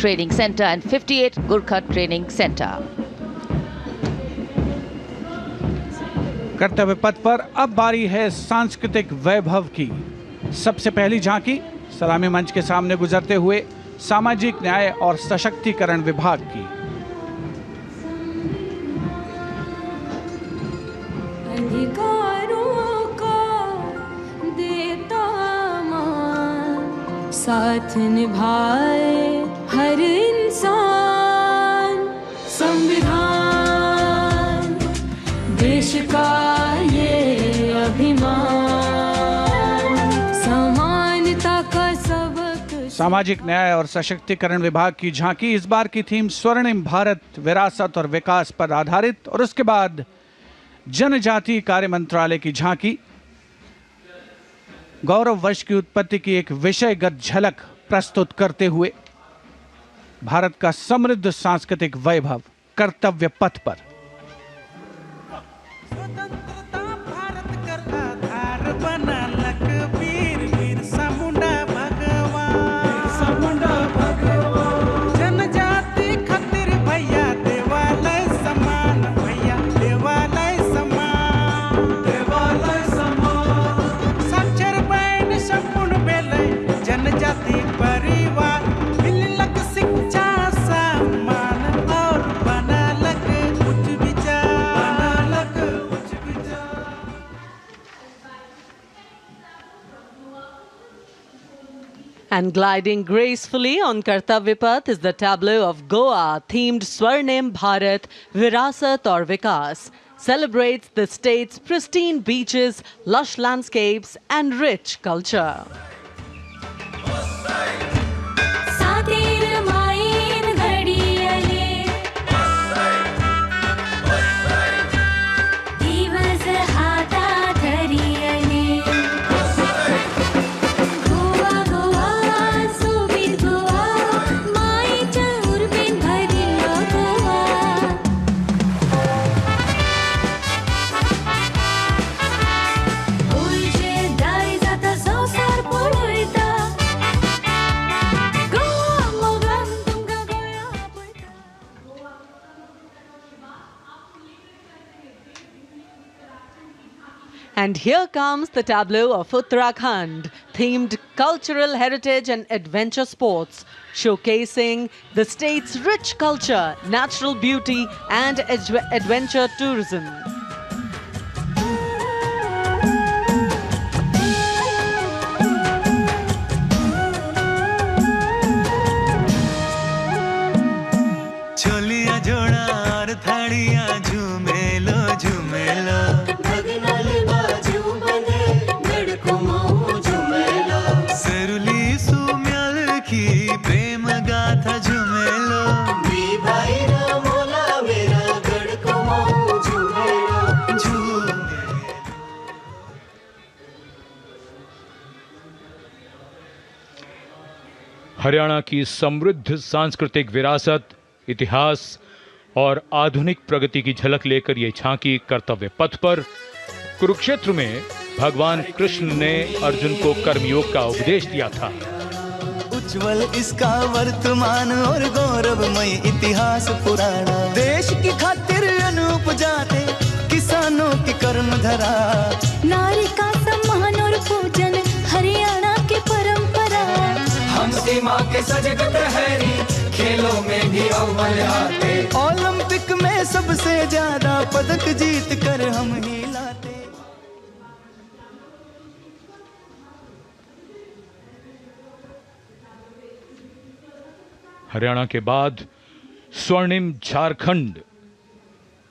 Training Center and 58 Gurkha Training Center. कर्तव्य पथ पर अब बारी है सांस्कृतिक वैभव की। सबसे पहली झांकी सलामी मंच के सामने गुजरते हुए सामाजिक न्याय और सशक्तिकरण विभाग की। अधिकारों का देता मान, साथ निभाए हर इंसान। संविधान देश का ये अभिमान, समानता का सबक। सामाजिक न्याय और सशक्तिकरण विभाग की झांकी इस बार की थीम स्वर्णिम भारत, विरासत और विकास पर आधारित, और उसके बाद जनजातीय कार्य मंत्रालय की झांकी गौरव वर्ष की उत्पत्ति की एक विषयगत झलक प्रस्तुत करते हुए भारत का समृद्ध सांस्कृतिक वैभव कर्तव्य पथ पर। And gliding gracefully on Kartavya Path is the tableau of Goa themed Swarnim Bharat, Virasat aur Vikas. Celebrates the state's pristine beaches, lush landscapes and rich culture. And here comes the tableau of Uttarakhand, themed cultural heritage and adventure sports, showcasing the state's rich culture, natural beauty and adventure tourism. Chholiya जोड़ा और थाड़िया झूमेलो झूमेलो, हरियाणा की समृद्ध सांस्कृतिक विरासत, इतिहास और आधुनिक प्रगति की झलक लेकर ये झांकी कर्तव्य पथ पर कुरुक्षेत्र में भगवान कृष्ण ने अर्जुन को कर्मयोग का उपदेश दिया था। उज्जवल इसका वर्तमान और गौरवमय इतिहास पुराना, देश की खातिर अनूप जाते किसानों की कर्म धरा, नारी का सम्मान और पूजन हरियाणा की परंपरा। हम सीमा के सजग प्रहरी, खेलों में भी अव्वल आते, ओलंपिक में सबसे ज्यादा पदक जीत कर हम ही लाते। हरियाणा के बाद स्वर्णिम झारखंड,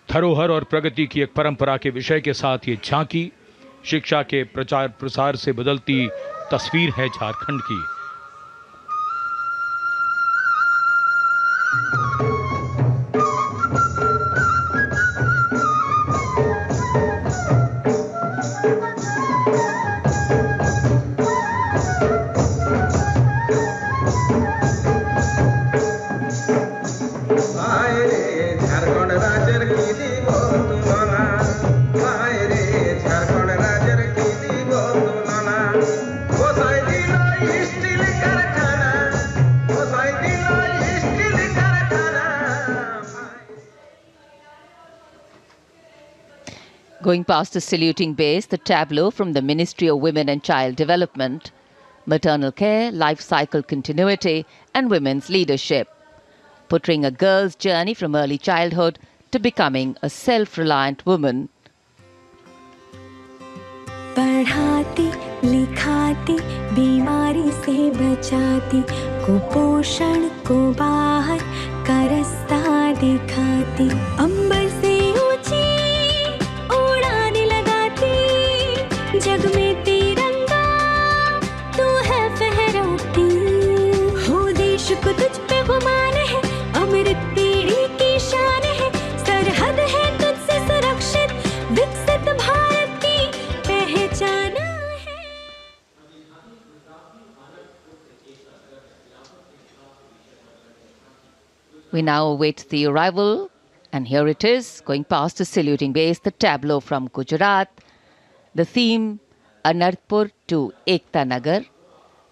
धरोहर और प्रगति की एक परंपरा के विषय के साथ ये झांकी शिक्षा के प्रचार प्रसार से बदलती तस्वीर है झारखंड की। History Going past the saluting base, the tableau from the Ministry of Women and Child Development, maternal care, life cycle continuity, and women's leadership, portraying a girl's journey from early childhood to becoming a self-reliant woman. पढ़ाती लिखाती बीमारी से बचाती कुपोषण को बाहर का रास्ता दिखाती अंबर से ऊंची उड़ान लगाती जग में तिरंगा तू है फहराती हो देश को तुझ पे गुमान है अमृत पीढ़ी की शान है सरहद है तुझसे सुरक्षित विकसित भारत की पहचान है। We now await the arrival, and here it is, going past the saluting base, the tableau from Gujarat. The theme, Anarpur to Ekta Nagar,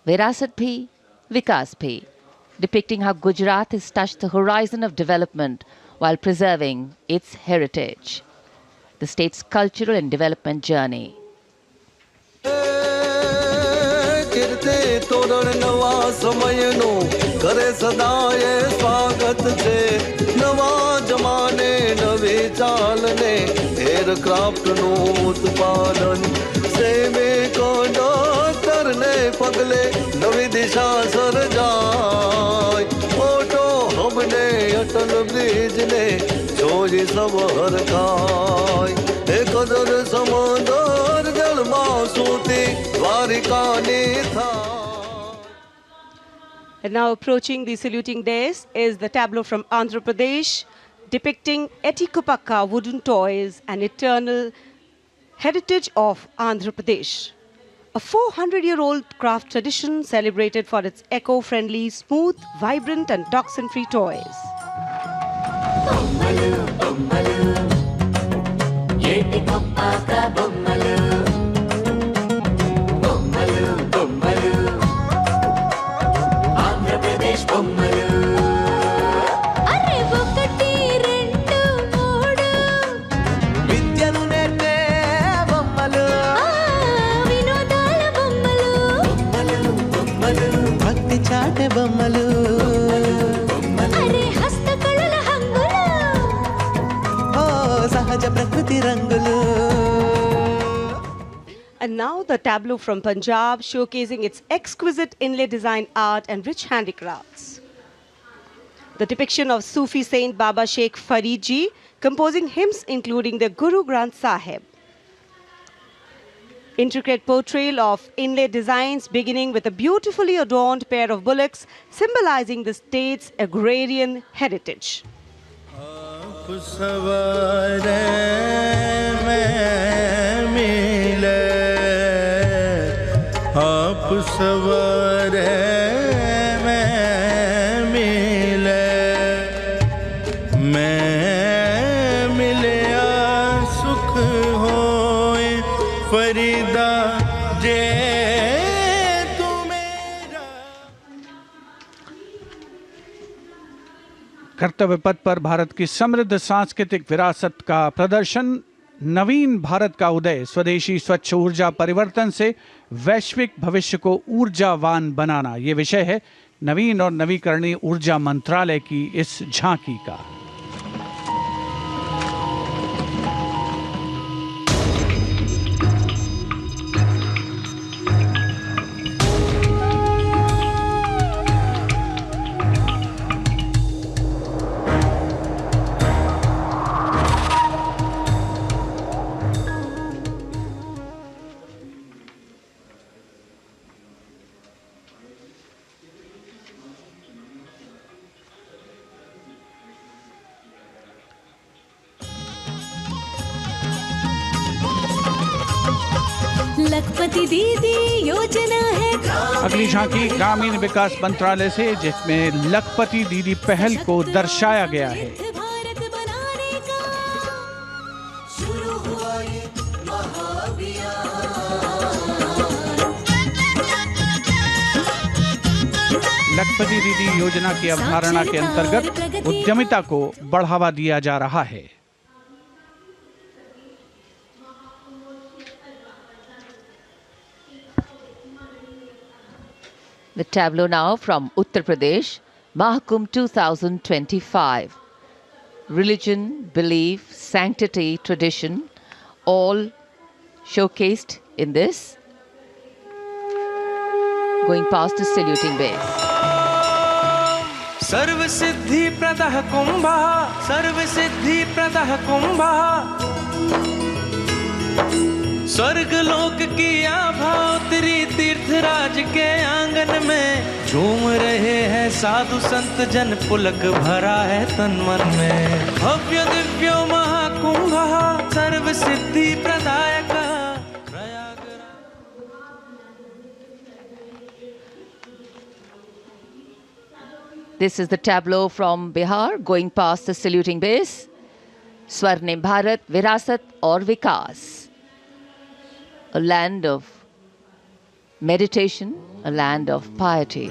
Virasat Bhi, Vikas Bhi, depicting how Gujarat has touched the horizon of development while preserving its heritage. The state's cultural and development journey. करे सदाए स्वागत छे नवा जमाने नवी चाल ने aircraft नु उत्पादन semiconductor ने पगले नवी दिशा सर्जाय ऑटो हब ने अटल ब्रिज ने जोई सब हरकाय कदर समंदर जल मासूती द्वारिका ने था. And now approaching the saluting dais is the tableau from Andhra Pradesh, depicting Etikupakka wooden toys, an eternal heritage of Andhra Pradesh. A 400-year-old craft tradition celebrated for its eco-friendly, smooth, vibrant and toxin-free toys. And now the tableau from Punjab, showcasing its exquisite inlay design art and rich handicrafts. The depiction of Sufi saint Baba Sheikh Farid Ji composing hymns including the Guru Granth Sahib. Intricate portrayal of inlay designs beginning with a beautifully adorned pair of bullocks symbolizing the state's agrarian heritage. कर्तव्य पथ पर भारत की समृद्ध सांस्कृतिक विरासत का प्रदर्शन, नवीन भारत का उदय, स्वदेशी स्वच्छ ऊर्जा परिवर्तन से वैश्विक भविष्य को ऊर्जावान बनाना, ये विषय है नवीन और नवीकरणीय ऊर्जा मंत्रालय की इस झांकी का। लखपति दीदी योजना है। अगली झांकी ग्रामीण विकास मंत्रालय से, जिसमें लखपति दीदी पहल को दर्शाया गया है। भारत बनाने का शुरू हुआ ये महाअभियान। लखपति दीदी योजना की अवधारणा के अंतर्गत उद्यमिता को बढ़ावा दिया जा रहा है। The tableau now from Uttar Pradesh, Mahakumbh 2025. Religion, belief, sanctity, tradition, all showcased in this. Going past the saluting base. सर्व सिद्धि प्रदः कुंभः, सर्व सिद्धि प्रदः कुंभः, स्वर्ग लोक की आभा उतरी तीर्थराज के आंगन में। झूम रहे हैं साधु संत जन, पुलक भरा है तन मन में। भव्य दिव्यो महाकुंभः, सर्व सिद्धि प्रदायकः। This is the tableau from Bihar going past the saluting base. Swarnim Bharat, Virasat aur Vikas. A land of meditation, a land of piety.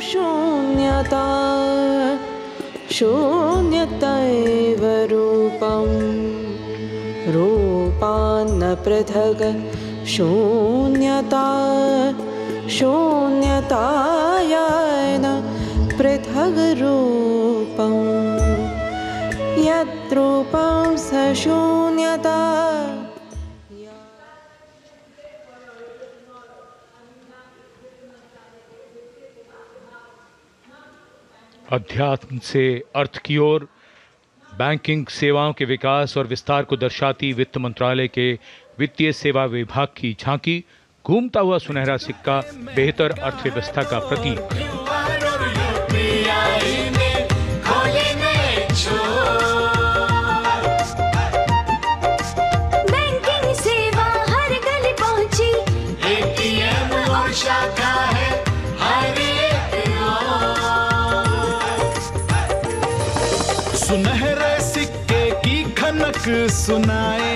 शून्यता शून्यतैव रूपं रूपान्न पृथक् शून्यता शून्यतायान पृथग् रूपं यत् रूपं स शून्यता। अध्यात्म से अर्थ की ओर, बैंकिंग सेवाओं के विकास और विस्तार को दर्शाती वित्त मंत्रालय के वित्तीय सेवा विभाग की झांकी, घूमता हुआ सुनहरा सिक्का, बेहतर अर्थव्यवस्था का प्रतीक। बैंकिंग सेवा हर गली पहुंची, एटीएम और शाखा है हर एक ओर। सुनहरे सिक्के की खनक सुनाए,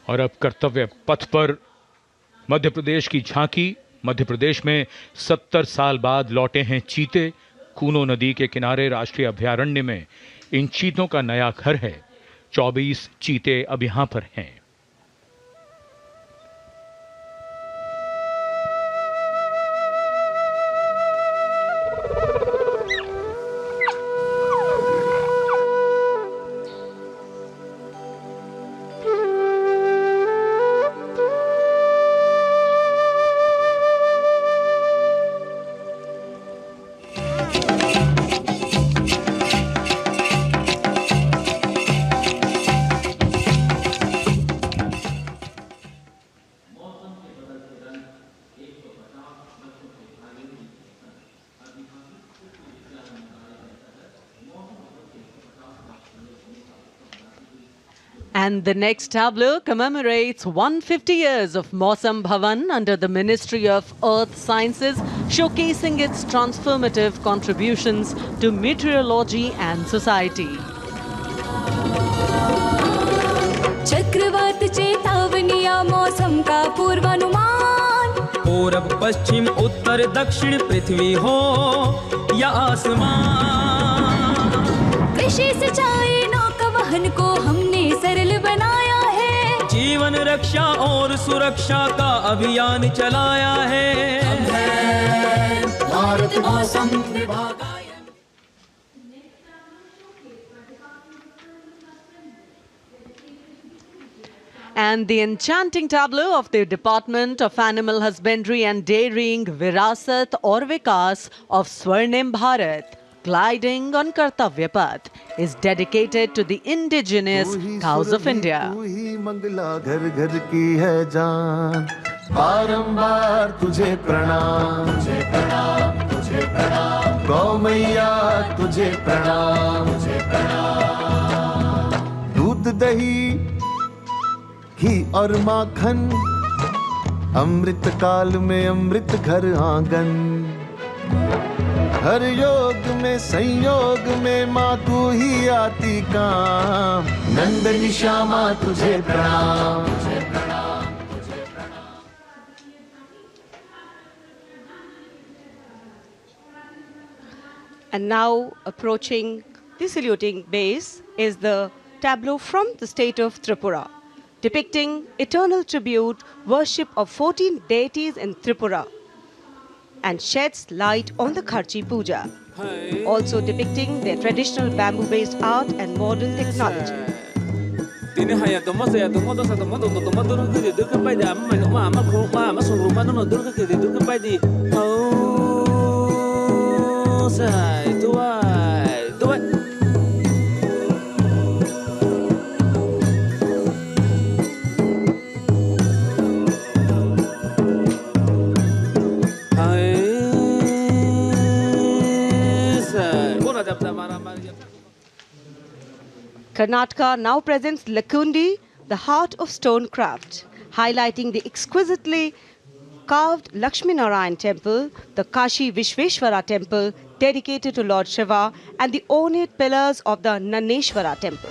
और अब कर्तव्य पथ पर मध्य प्रदेश की झांकी। मध्य प्रदेश में 70 साल बाद लौटे हैं चीते। कूनो नदी के किनारे राष्ट्रीय अभयारण्य में इन चीतों का नया घर है। 24 चीते अब यहां पर हैं। And the next tableau commemorates 150 years of Mausam Bhavan under the Ministry of Earth Sciences, showcasing its transformative contributions to meteorology and society. चक्रवात चेतावनिया मौसम का पूर्वानुमान, पूरब पश्चिम उत्तर दक्षिण पृथ्वी हो या आसमान। कृषि सिंचाई नौका वहन को हमने सरल बनाया है, जीवन रक्षा और सुरक्षा का अभियान चलाया है। भारत मौसम विभाग। And the enchanting tableau of the Department of Animal Husbandry and Dairying, Virasat aur Vikas of Swarnim Bharat, gliding on Kartavya Path, is dedicated to the indigenous cows of India. तू ही मंगला घर घर की है जान, बारंबार तुझे प्रणाम, तुझे प्रणाम, तुझे प्रणाम। गौ मैया तुझे प्रणाम, तुझे प्रणाम। दूध दही घी और माखन, अमृत काल में अमृत घर आंगन। हर योग में संयोग में माँ तू ही आती काम, नंदनी श्यामा तुझे प्रणाम, तुझे प्रणाम, तुझे प्रणाम। And now approaching the saluting base is the tableau from the state of Tripura, depicting eternal tribute worship of 14 deities in Tripura and sheds light on the Kharchi Puja, also depicting their traditional bamboo-based art and modern technology. Karnataka now presents Lakundi, the heart of stone craft, highlighting the exquisitely carved Lakshmi Narayan temple, the Kashi Vishveshwara temple dedicated to Lord Shiva, and the ornate pillars of the Naneshwara temple.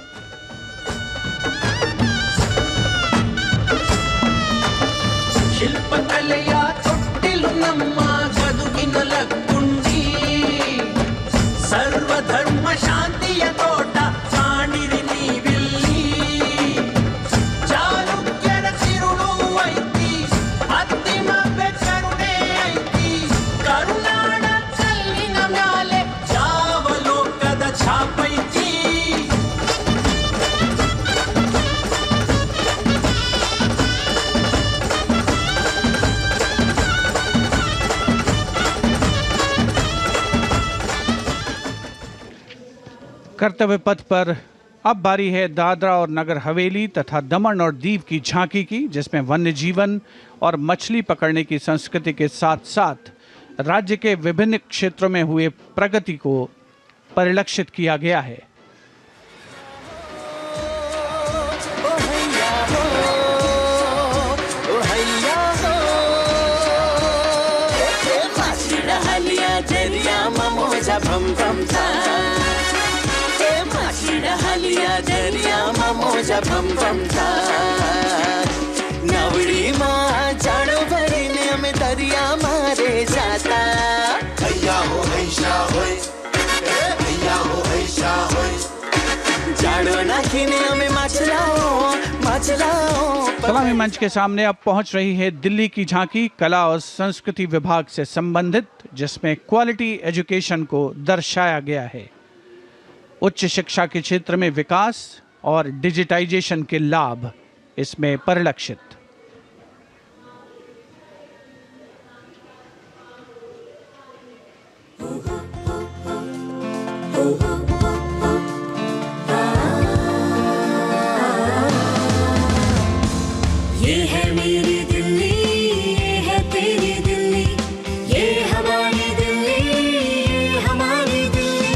कर्तव्य पथ पर अब बारी है दादरा और नगर हवेली तथा दमन और दीव की झांकी की, जिसमें वन्य जीवन और मछली पकड़ने की संस्कृति के साथ साथ राज्य के विभिन्न क्षेत्रों में हुए प्रगति को परिलक्षित किया गया है। नवड़ी माँ जाड़ो भरीने में दरिया मारे जाता भैया हो ऐसा होए भैया हो ऐसा होए जाड़ो नाखिने में मचलाओ। सलामी मंच के सामने अब पहुंच रही है दिल्ली की झांकी कला और संस्कृति विभाग से संबंधित, जिसमें क्वालिटी एजुकेशन को दर्शाया गया है। उच्च शिक्षा के क्षेत्र में विकास और डिजिटाइजेशन के लाभ इसमें परिलक्षित। ये है मेरी दिल्ली, ये है तेरी दिल्ली, ये हमारी दिल्ली, ये हमारी दिल्ली।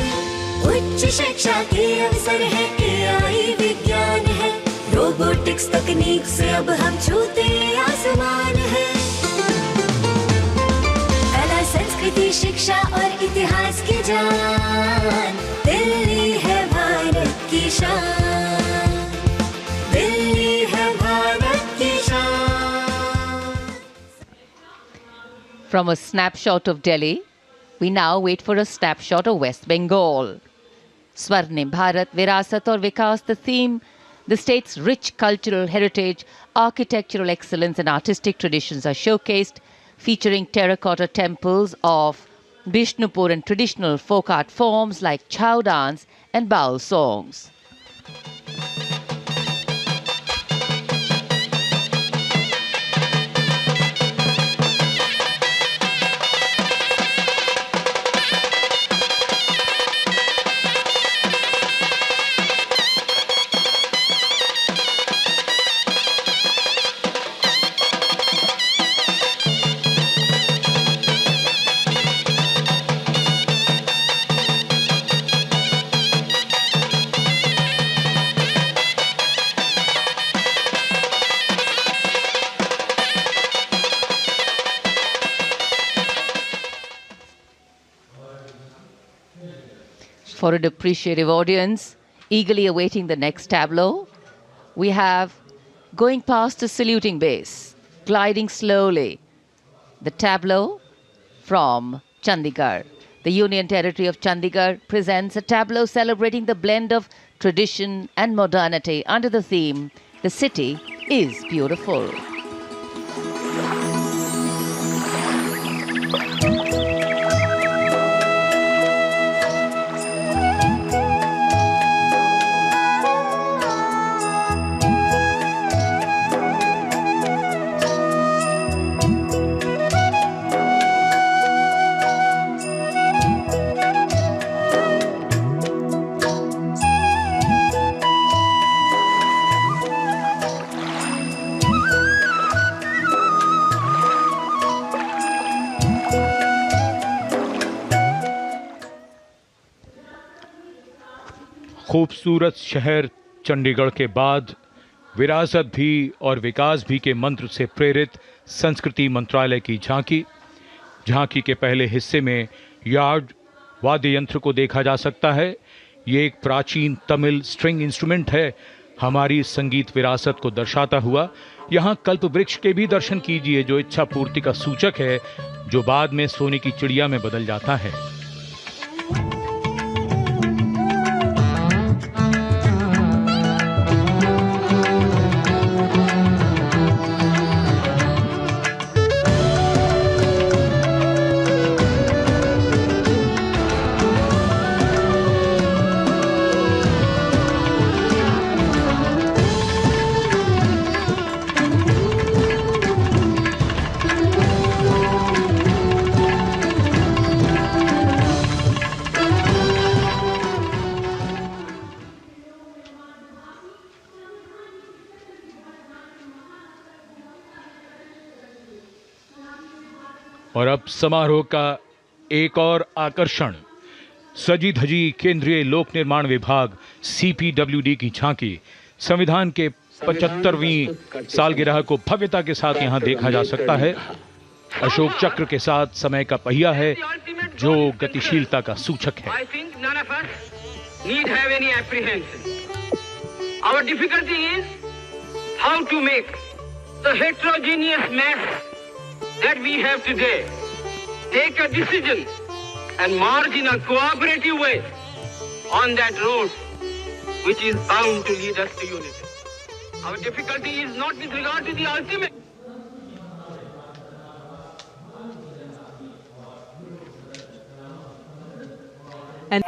उच्च शिक्षा के अवसर है, AI विज्ञान है, रोबोटिक्स तकनीक से अब हम छूते आसमान है। कला संस्कृति शिक्षा और इतिहास की जान, दिल्ली है भारत की शान, दिल्ली है भारत की शान। From a snapshot of Delhi, we now wait for a snapshot of West Bengal. Swarnim Bharat, Virasat aur Vikas, the theme, the state's rich cultural heritage, architectural excellence and artistic traditions are showcased, featuring terracotta temples of Bishnupur and traditional folk art forms like chow dance and baul songs. For an appreciative audience, eagerly awaiting the next tableau, we have going past the saluting base, gliding slowly, the tableau from Chandigarh. The Union Territory of Chandigarh presents a tableau celebrating the blend of tradition and modernity under the theme, "The City is Beautiful." खूबसूरत शहर चंडीगढ़ के बाद विरासत भी और विकास भी के मंत्र से प्रेरित संस्कृति मंत्रालय की झांकी के पहले हिस्से में यार्ड वाद्य यंत्र को देखा जा सकता है। ये एक प्राचीन तमिल स्ट्रिंग इंस्ट्रूमेंट है, हमारी संगीत विरासत को दर्शाता हुआ। यहाँ कल्प वृक्ष के भी दर्शन कीजिए, जो इच्छा पूर्ति का सूचक है, जो बाद में सोने की चिड़िया में बदल जाता है। और अब समारोह का एक और आकर्षण, सजी धजी केंद्रीय लोक निर्माण विभाग CPWD की झांकी। संविधान के 75वीं सालगिरह को भव्यता के साथ यहाँ देखा जा सकता है। अशोक चक्र के साथ समय का पहिया है, जो गतिशीलता का सूचक है। Our difficulty is how to make the heterogeneous mass that we have today take a decision and march in a cooperative way on that road which is bound to lead us to unity. Our difficulty is not with regard to the ultimate. And